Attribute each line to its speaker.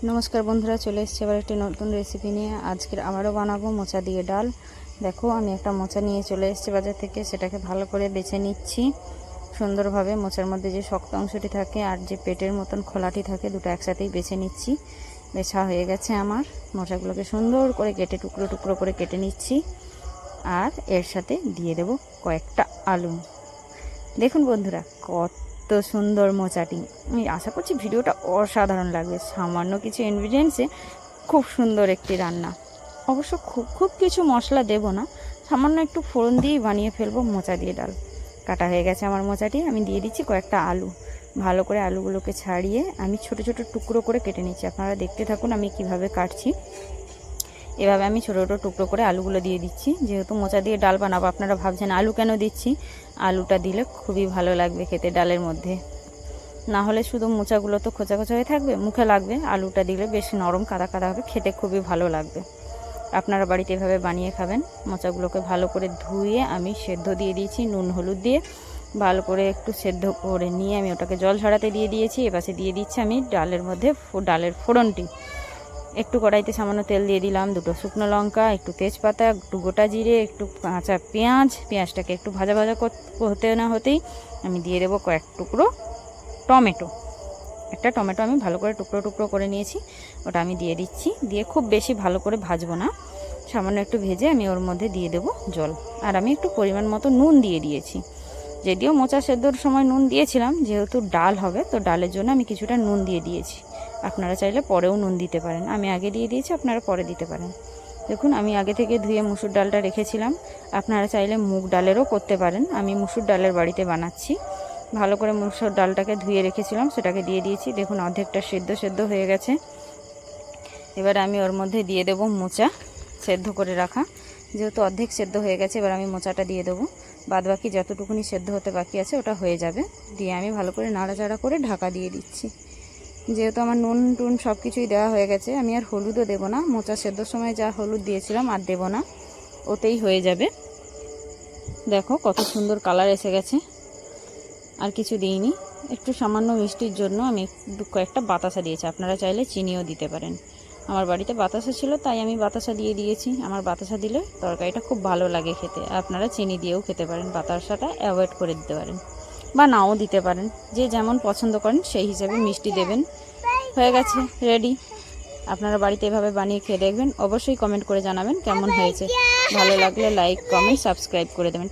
Speaker 1: नमस्कार बंधुरा चले एसेছি আবার একটি নতুন রেসিপি নিয়ে। আজকে আবারও বানাবো মোচা দিয়ে ডাল। দেখো আমি একটা মোচা নিয়ে চলে এসেছি বাজার থেকে, সেটাকে ভালো করে বেছে নিচ্ছি সুন্দরভাবে। মোচার মধ্যে যে শক্ত অংশটি থাকে আর যে পেটের মতন খোলাটি থাকে, দুটো একসাথেই বেছে নিচ্ছি। বেছা হয়ে গেছে আমার। মোচাগুলোকে সুন্দর করে কেটে টুকরো টুকরো করে কেটে নিচ্ছি, আর এর সাথে দিয়ে দেব কয়েকটা আলু। দেখুন বন্ধুরা কত সুন্দর মোচাটি। আমি আশা করছি ভিডিওটা অসাধারণ লাগবে। সামান্য কিছু ইনগ্রিডিয়েন্টসে খুব সুন্দর একটি রান্না। অবশ্য খুব কিছু মশলা দেব না, সামান্য একটু ফোড়ন দিয়েই বানিয়ে ফেলবো মোচা দিয়ে ডাল। কাটা হয়ে গেছে আমার মোচাটি। আমি দিয়ে দিচ্ছি কয়েকটা আলু। ভালো করে আলুগুলোকে ছাড়িয়ে আমি ছোট ছোট টুকরো করে কেটে নিচ্ছি। আপনারা দেখতে থাকুন আমি কিভাবে কাটছি। এভাবে আমি ছোটো ছোটো টুকরো করে আলুগুলো দিয়ে দিচ্ছি। যেহেতু মোচা দিয়ে ডাল বানাবো, আপনারা ভাবছেন আলু কেন দিচ্ছি। আলুটা দিলে খুবই ভালো লাগবে খেতে ডালের মধ্যে। না হলে শুধু মোচাগুলো তো খোঁচা খোঁচা হয়ে থাকবে, মুখে লাগবে। আলুটা দিলে বেশ নরম কাদা কাদা হবে, খেতে খুবই ভালো লাগবে। আপনারা বাড়িতে এভাবে বানিয়ে খাবেন। মোচাগুলোকে ভালো করে ধুয়ে আমি সেদ্ধ দিয়ে দিয়েছি নুন হলুদ দিয়ে। ভালো করে একটু সেদ্ধ করে নিয়ে আমি ওটাকে জল ঝরাতে দিয়ে দিয়েছি। এপাশে দিয়ে দিচ্ছি আমি ডালের মধ্যে ডালের ফোড়নটি। একটু কড়াইতে সামান্য তেল দিয়ে দিলাম, দুটো শুকনো লঙ্কা, একটু তেজপাতা, একটু গোটা জিরে, একটু কাঁচা পেঁয়াজ। পেঁয়াজটাকে একটু ভাজা ভাজা হতে না হতেই আমি দিয়ে দেবো কয়েক টুকরো টমেটো। একটা টমেটো আমি ভালো করে টুকরো টুকরো করে নিয়েছি, ওটা আমি দিয়ে দিচ্ছি। দিয়ে খুব বেশি ভালো করে ভাজবো না, সামান্য একটু ভেজে আমি ওর মধ্যে দিয়ে দেবো জল। আর আমি একটু পরিমাণ মতো নুন দিয়ে দিয়েছি। যদিও মোচা সেদ্ধর সময় নুন দিয়েছিলাম, যেহেতু ডাল হবে তো ডালের জন্য আমি কিছুটা নুন দিয়ে দিয়েছি। আপনারা চাইলে পরেও নুন দিতে পারেন, আমি আগে দিয়ে দিয়েছি, আপনারা পরে দিতে পারেন। দেখুন আমি আগে থেকে ধুয়ে মুসুর ডালটা রেখেছিলাম। আপনারা চাইলে মুগ ডালেরও করতে পারেন। আমি মুসুর ডালের বাড়িতে বানাচ্ছি। ভালো করে মুসুর ডালটাকে ধুয়ে রেখেছিলাম, সেটাকে দিয়ে দিয়েছি। দেখুন অর্ধেকটা সেদ্ধ হয়ে গেছে। এবার আমি ওর মধ্যে দিয়ে দেবো মোচা সেদ্ধ করে রাখা। যেহেতু অর্ধেক সেদ্ধ হয়ে গেছে, এবার আমি মোচাটা দিয়ে দেবো। বাদ বাকি যতটুকুনি সেদ্ধ হতে বাকি আছে ওটা হয়ে যাবে। দিয়ে আমি ভালো করে নাড়াচাড়া করে ঢাকা দিয়ে দিচ্ছি। যেহেতু আমার নুন টুন সব কিছুই দেওয়া হয়ে গেছে, আমি আর হলুদও দেবো না। মোচা সেদ্ধর সময় যা হলুদ দিয়েছিলাম আর দেবো না, ওতেই হয়ে যাবে। দেখো কত সুন্দর কালার এসে গেছে। আর কিছু দিইনি, একটু সামান্য মিষ্টির জন্য আমি কয়েকটা বাতাসা দিয়েছি। আপনারা চাইলে চিনিও দিতে পারেন। আমার বাড়িতে বাতাসা ছিল তাই আমি বাতাসা দিয়ে দিয়েছি। আমার বাতাসা দিলে তরকারিটা খুব ভালো লাগে খেতে। আপনারা চিনি দিয়েও খেতে পারেন, বাতাসাটা অ্যাভয়েড করে দিতে পারেন বা নাও দিতে পারেন, যে যেমন পছন্দ করেন সেই হিসাবে মিষ্টি দেবেন। হয়ে গেছে, রেডি। আপনারা বাড়িতে এভাবে বানিয়ে খেয়ে দেখবেন। অবশ্যই কমেন্ট করে জানাবেন কেমন হয়েছে। ভালো লাগলে লাইক কমেন্ট সাবস্ক্রাইব করে দেবেন।